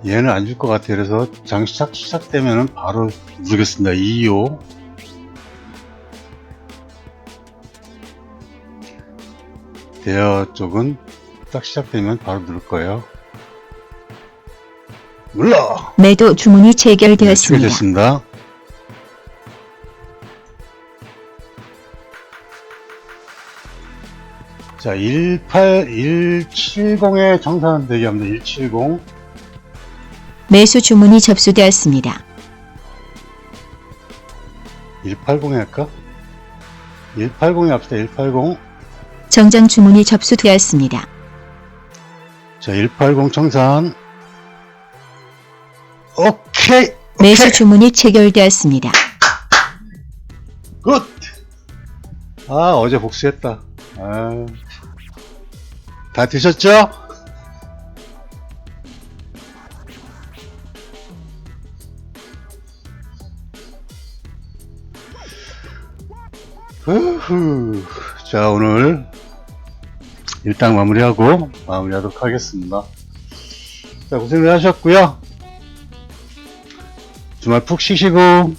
얘는 안 줄 것 같아요. 그래서 장시작 시작되면은 바로 누르겠습니다. 2호. 대여 쪽은 딱 시작되면 바로 누를 거예요. 눌러! 매도 주문이 네, 체결되었습니다. 됐습니다. 자, 170에 정산 대기합니다. 170. 매수 주문이 접수되었습니다. 180에 할까? 180에 합시다. 180. 정장 주문이 접수되었습니다. 자, 180 정산. 오케이! 매수 오케이! 주문이 체결되었습니다. 굿! 아, 어제 복수했다. 다 드셨죠? 후후. 자, 오늘 일단 마무리하도록 하겠습니다. 자, 고생들 하셨고요. 주말 푹 쉬시고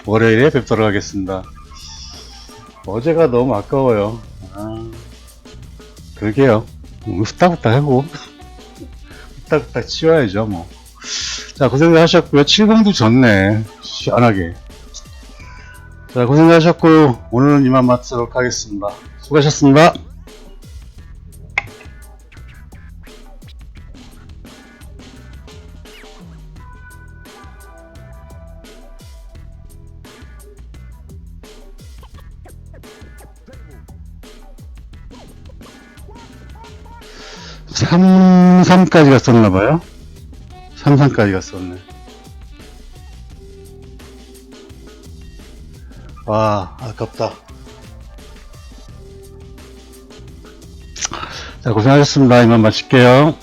월요일에 뵙도록 하겠습니다. 어제가 너무 아까워요. 그러게요. 후딱후딱 하고 후딱후딱 치워야죠 뭐. 자, 고생들 하셨고요. 70도 졌네. 시원하게. 자, 고생들 하셨고 오늘은 이만 마치도록 하겠습니다. 수고하셨습니다. 삼삼까지 갔었나봐요. 33까지 갔었네. 와, 아깝다. 자, 고생하셨습니다. 이만 마칠게요.